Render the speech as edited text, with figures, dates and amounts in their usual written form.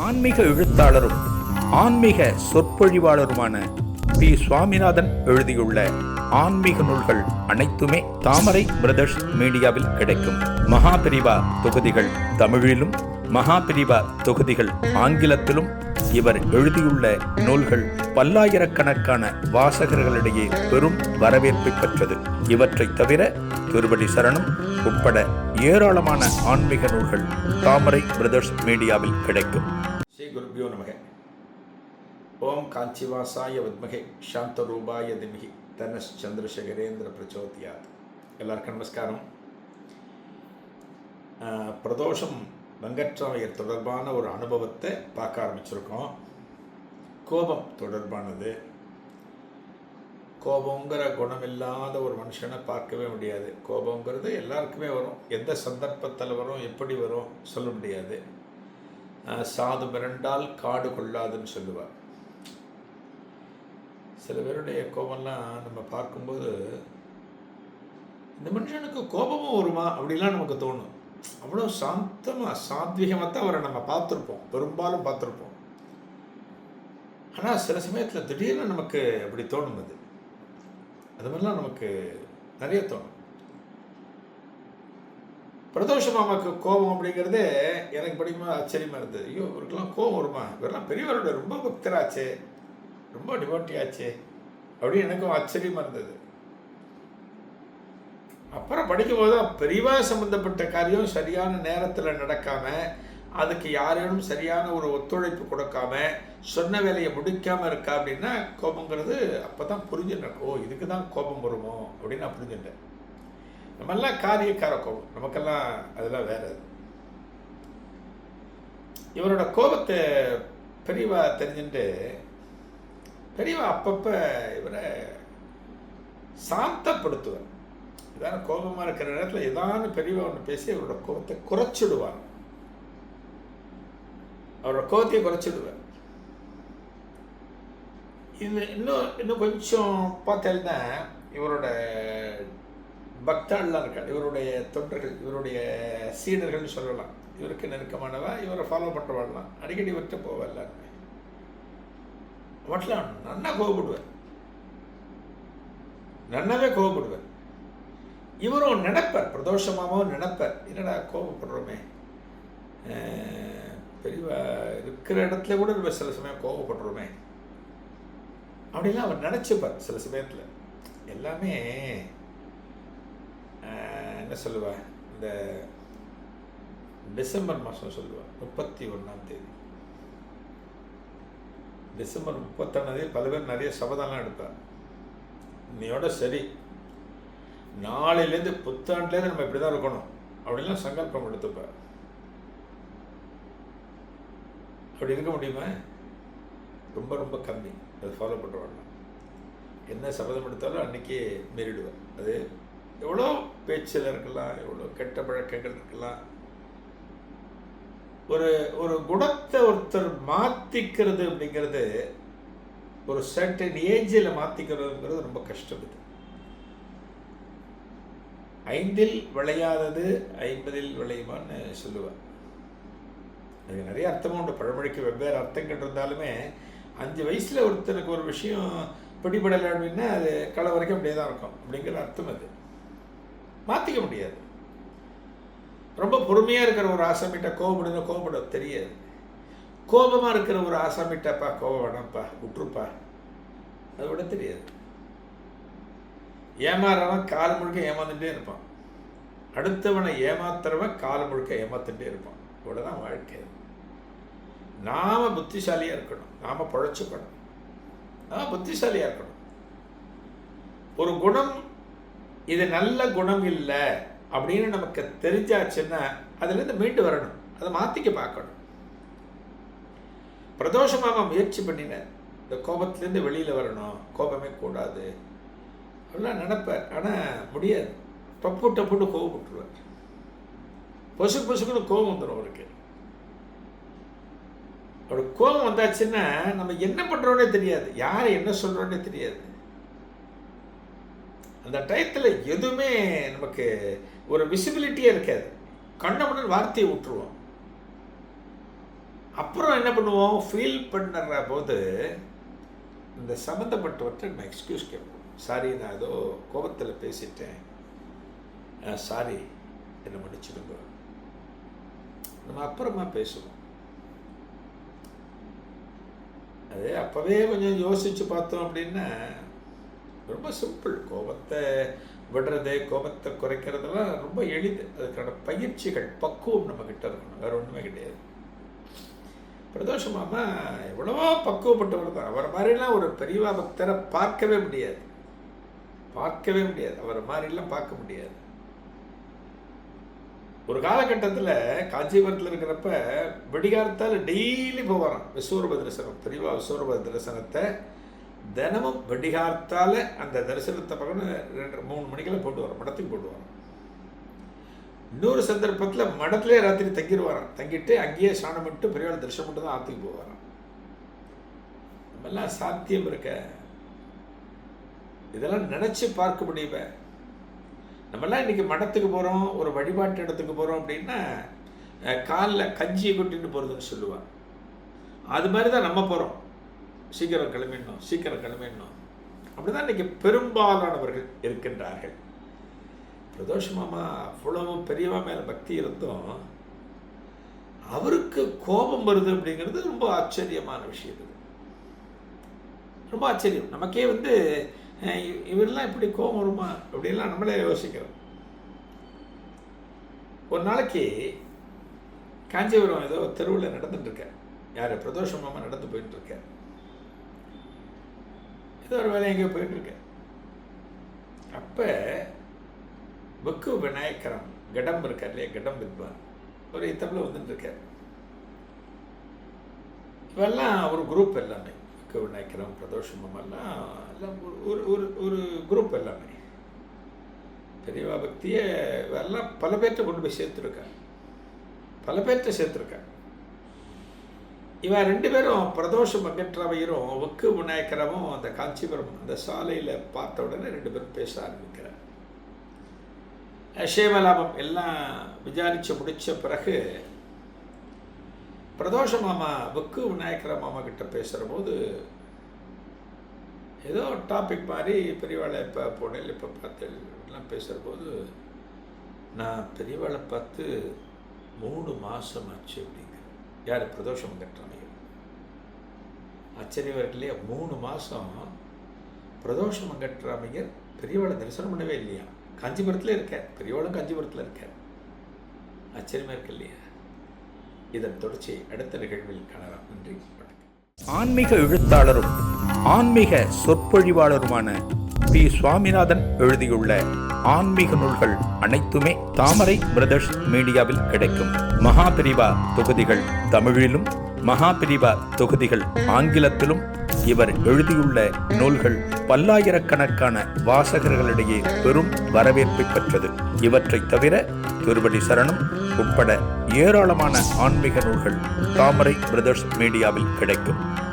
ஆன்மீக எழுத்தாளரும் ஆன்மீக சொற்பொழிவாளருமான பி. சுவாமிநாதன் எழுதியுள்ள ஆன்மீக நூல்கள் அனைத்துமே தாமரை பிரதர்ஸ் மீடியாவில் கிடைக்கும். மகாபிரிவா தொகுதிகள் தமிழிலும், மகாபிரிவா தொகுதிகள் ஆங்கிலத்திலும் இவர் எழுதியுள்ள நூல்கள் பல்லாயிரக்கணக்கான வாசகர்களிடையே பெரும் வரவேற்பை பெற்றது. இவற்றை தவிர திருவடி சரணம் உட்பட ஏராளமான ஆன்மீக நூல்கள் தாமரை பிரதர்ஸ் மீடியாவில் கிடைக்கும். ஸ்ரீ குருபியோ நமக. ஓம் காஞ்சிவாசாய வித்மகே சாந்தரூபாய திமிகி தனஸ் சந்திரசேகரேந்திர பிரச்சோதியாத். எல்லாருக்கும் நமஸ்காரம். பிரதோஷம் வெங்கட்ராமையர் தொடர்பான ஒரு அனுபவத்தை பார்க்க ஆரம்பிச்சிருக்கோம். கோபம் தொடர்பானது. கோபங்கிற குணமில்லாத ஒரு மனுஷனை பார்க்கவே முடியாது. கோபங்கிறது எல்லாருக்குமே வரும். எந்த சந்தர்ப்பத்தில் வரும், எப்படி வரும் சொல்ல முடியாது. சாது மிரண்டால் காடு கொள்ளாதுன்னு சொல்லுவார். சில பேருடைய கோபம்லாம் நம்ம பார்க்கும்போது இந்த மனுஷனுக்கு கோபமும் வருமா அப்படிலாம் நமக்கு தோணும். அவ்வளோ சாந்தமாக சாத்விகமாக தான் அவரை நம்ம பார்த்துருப்போம், பெரும்பாலும் பார்த்துருப்போம். ஆனால் சில சமயத்தில் திடீர்னு நமக்கு அப்படி தோணும். அது மாதிரிலாம் நமக்கு நிறைய தோணும். பிரதோஷ மாமாவுக்கு கோபம் அப்படிங்கிறதே எனக்கு படிக்கும்போது ஆச்சரியமாக இருந்தது. ஐயோ, இவருக்கெல்லாம் கோபம் வருமா, இவரெல்லாம் பெரியவரோட ரொம்ப பக்தராச்சே, ரொம்ப டிவோட்டியாச்சே அப்படின்னு எனக்கும் ஆச்சரியமாக இருந்தது. அப்புறம் படிக்கும்போது தான் பெரியவா சம்பந்தப்பட்ட காரியம் சரியான நேரத்தில் நடக்காமல், அதுக்கு யாரேனும் சரியான ஒரு ஒத்துழைப்பு கொடுக்காம, சொன்ன வேலையை முடிக்காமல் இருக்கா அப்படின்னா கோபங்கிறது அப்போ தான் புரிஞ்சுட்டேன். ஓ, இதுக்கு தான் கோபம் வருமோ அப்படின்னு நான் புரிஞ்சுட்டேன். நம்மெல்லாம் காரியக்கார கோபம், நமக்கெல்லாம் அதெல்லாம் வேற. இவரோட கோபத்தை பெரியவா தெரிஞ்சுட்டு பெரியவா அப்பப்போ இவரை சாந்தப்படுத்துவார். இதான கோபமாக இருக்கிற நேரத்தில் ஏதான பெரியவா ஒன்று பேசி அவரோட கோபத்தை குறைச்சிடுவார். அவரோட கோபத்தையே குறைச்சிடுவார். இது இன்னும் கொஞ்சம் பார்த்தேன்னா இவரோட பக்தாள்லாம் இருக்காள், இவருடைய தொண்டர்கள், இவருடைய சீடர்கள்னு சொல்லலாம். இவருக்கு நெருக்கமானவா, இவரை ஃபாலோ பண்ணுறவாள்லாம் அடிக்கடி விட்டு போவா. எல்லாருமே அவட்டெலாம் நன்னா கோபப்படுவேன், நன்னாவே கோபப்படுவேன். இவரும் நினைப்பார், பிரதோஷமாகவும் நினைப்பார், என்னடா கோபப்படுறோமே, பெரியவா இருக்கிற இடத்துல கூட நம்ம சில சமயம் கோபப்படுறோமே அப்படின்லாம் அவர் நினச்சிப்பார். சில சமயத்தில் எல்லாமே என்ன சொல்லுவாள், இந்த டிசம்பர் மாதம் சொல்லுவாள் 31 டிசம்பர் 31 பல பேர் நிறைய சபதம்லாம் எடுப்பார். இன்னையோட சரி, நாளையிலேருந்து புத்தாண்டுலேருந்து நம்ம இப்படி தான் இருக்கணும் அப்படின்லாம் சங்கல்பம் எடுத்துப்பார். அப்படி இருக்க முடியுமா? ரொம்ப ரொம்ப கம்மி அது ஃபாலோ பண்ணுவாங்க. என்ன சபதம் எடுத்தாலும் அன்றைக்கி மீறிடுவார். அது எவ்வளோ பேச்சில் இருக்கலாம், எவ்வளோ கெட்ட பழக்கங்கள் இருக்கலாம். ஒரு குணத்தை ஒருத்தர் மாற்றிக்கிறது அப்படிங்கிறது, ஒரு சர்டன் ஏஜில் மாற்றிக்கிறதுங்கிறது ரொம்ப கஷ்டம். இது 5 விளையாதது 50 விளையுமான்னு சொல்லுவார். அதுக்கு நிறைய அர்த்தமும் உண்டு. பழமொழிக்கு வெவ்வேறு அர்த்தங்கள் இருந்தாலுமே 5 வயசில் ஒருத்தருக்கு ஒரு விஷயம் பிடிபடலை அப்படின்னா அது களை வரைக்கும் அப்படியே தான் இருக்கும் அப்படிங்கிற அர்த்தம். அது மாற்றிக்க முடியாது. ரொம்ப பொறுமையாக இருக்கிற ஒரு ஆசாமிட்ட கோபப்பட தெரியாது. கோபமாக இருக்கிற ஒரு ஆசாமிட்டப்பா கோபம் வேணாம்ப்பா, விட்டுருப்பா, அதை விட தெரியாது. ஏமாறவன் கால் முழுக்க ஏமாந்துட்டே இருப்பான், அடுத்தவனை ஏமாத்துறவன் கால் முழுக்க ஏமாத்துட்டே இருப்பான். இவ்வளோதான் வாழ்க்கை. நாம் புத்திசாலியாக இருக்கணும், நாம் பழைச்சிக்கணும், நாம் புத்திசாலியாக இருக்கணும். ஒரு குணம் இது நல்ல குணம் இல்லை அப்படின்னு நமக்கு தெரிஞ்சாச்சுன்னா அதுலேருந்து மீண்டு வரணும், அதை மாற்றிக்க பார்க்கணும். பிரதோஷமாக முயற்சி பண்ணினேன், இந்த கோபத்திலேருந்து வெளியில் வரணும், கோபமே கூடாது அப்படிலாம் நினைப்பார். ஆனால் முடியாது. டப்புட்டு கோபப்பட்டுருவார். பொசுக்குன்னு கோபம் வந்துடும் அவருக்கு. அவருக்கு கோபம் வந்தாச்சுன்னா நம்ம என்ன பண்ணுறோன்னே தெரியாது, யாரை என்ன சொல்கிறோன்னே தெரியாது. அந்த டயத்தில் எதுவுமே நமக்கு ஒரு விசிபிலிட்டியே இருக்காது. கண்ண முன்னு வார்த்தையை விட்டுருவோம். அப்புறம் என்ன பண்ணுவோம், ஃபீல் பண்ணுற போது இந்த சம்மந்தப்பட்டவற்றை நம்ம எக்ஸ்கியூஸ் கேட்போம். சாரி, நான் ஏதோ கோபத்தில் பேசிட்டேன், சாரி, என்னை மன்னிச்சிடுங்க. நம்ம அப்புறமா பேசுவோம். அது அப்போவே கொஞ்சம் யோசித்து பார்த்தோம் அப்படின்னா ரொம்ப சிம்பிள். கோபத்தை விடுறது, கோபத்தை குறைக்கிறதுலாம் ரொம்ப எளிது. அதுக்கான பயிற்சிகள், பக்குவம் நம்மக்கிட்ட இருக்கணும், வேறு ஒன்றுமே கிடையாது. பிரதோஷ மாமா எவ்வளவோ பக்குவப்பட்டவர் தான். அவர் மாதிரிலாம் ஒரு பெரியவா பக்தரை பார்க்கவே முடியாது, அவரை மாதிரிலாம் பார்க்க முடியாது. ஒரு காலகட்டத்தில் காஞ்சிபுரத்தில் இருக்கிறப்ப விடிகாலத்தால் டெய்லி போவாராம் விஸ்வரூப தரிசனம். பெரியவா விஸ்வரூப தரிசனத்தை தினமும் விடிகாலத்தால் அந்த தரிசனத்தை பார்க்கணும். 2-3 மணிக்கெல்லாம் போட்டு வரோம், மடத்துக்கு போட்டு வரோம். இன்னொரு சந்தர்ப்பத்தில் மடத்திலே ராத்திரி தங்கிடுவாராம். தங்கிட்டு அங்கேயே ஸ்நானம் பண்ணிட்டு பெரியவாள் தரிசனம் மட்டும் தான் ஆற்றுக்கு போவாராம். நம்மெல்லாம் சாத்தியம் இருக்க, இதெல்லாம் நினச்சி பார்க்க முடியுமே. நம்மெல்லாம் இன்றைக்கி மடத்துக்கு போகிறோம், ஒரு வழிபாட்டு இடத்துக்கு போகிறோம் அப்படின்னா காலில் கஞ்சியை கொட்டின்னு போகிறதுன்னு சொல்லுவாள். அது மாதிரி தான் நம்ம போகிறோம். சீக்கிரம் கிளம்பிடணும். அப்படி தான் இன்றைக்கி பெரும்பாலானவர்கள் இருக்கின்றார்கள். பிரதோஷ மாமா அவ்வளவு பெரியவா மேலே பக்தி இருந்தும் அவருக்கு கோபம் வருது அப்படிங்கிறது ரொம்ப ஆச்சரியமான விஷயம். இது ரொம்ப ஆச்சரியம். நமக்கே இவரெல்லாம் இப்படி கோபம் வருமா அப்படின்லாம் நம்மளே யோசிக்கிறோம். ஒரு நாளைக்கு காஞ்சிபுரம் ஏதோ தெருவில் நடந்துட்டுருக்கேன். யார் பிரதோஷ மாமா நடந்து போயிட்டுருக்கேன். ஏதோ ஒரு வேலை எங்கேயோ போயிட்டுருக்கேன். அப்போ வெக்கு விநாயகரம் கடம் இருக்கார் இல்லையா, கடம் வித்வான் ஒரு இத்தப்பில் வந்துட்டுருக்கார். இவெல்லாம் ஒரு குரூப், எல்லாமே வெக்கு விநாயகரம் பிரதோஷ மாமெல்லாம் எல்லாம் ஒரு குரூப். எல்லாமே பெரியவா பக்தியை எல்லாம் பல பேர்கிட்ட கொண்டு போய் சேர்த்துருக்காங்க. இவன் 2 பேரும் பிரதோஷம் அகற்றவையரும் வெக்கு விநாயகரமும் அந்த காஞ்சிபுரம் அந்த சாலையில் பார்த்த உடனே 2 பேரும் பேச ஆரம்பிக்கிறார். சேவலாபம் எல்லாம் விசாரித்து முடித்த பிறகு பிரதோஷ மாமா வெக்கு விநாயகர மாமா கிட்ட பேசுகிற போது ஏதோ டாபிக் மாதிரி பெரியவாளை இப்போ போனேன், இப்போ பார்த்தேன் எல்லாம் பேசுகிற போது, நான் பெரியவாளை பார்த்து 3 மாதம் ஆச்சு அப்படிங்கிற. யார்? பிரதோஷம் கட்டுறாமையும். ஆச்சரியம் இருக்கு இல்லையா? 3 மாதம் பிரதோஷம் கட்டுறாமையர் பெரியவாளை தரிசனம் பண்ணவே இல்லையா? காஞ்சிபுரத்தில் இருக்கார், பெரியவாளும் காஞ்சிபுரத்தில் இருக்கார். ஆச்சரியமாக இருக்கு இல்லையா? இதன் தொடர்ச்சி அடுத்த நிகழ்வில் காணலாம். நன்றி, வணக்கம். ஆன்மீக எழுத்தாளரும் ஆன்மீக சொற்பொழிவாளருமான பி. சுவாமிநாதன் எழுதியுள்ள ஆன்மீக நூல்கள் அனைத்துமே தாமரை பிரதர்ஸ் மீடியாவில் கிடைக்கும். மகாபிரிவா தொகுதிகள் தமிழிலும், மகாபிரிவா தொகுதிகள் ஆங்கிலத்திலும் இவர் எழுதியுள்ள நூல்கள் பல்லாயிரக்கணக்கான வாசகர்களிடையே பெரும் வரவேற்பை பெற்றது. இவற்றை தவிர திருவடி சரணம் உட்பட ஏராளமான ஆன்மீக நூல்கள் தாமரை பிரதர்ஸ் மீடியாவில் கிடைக்கும்.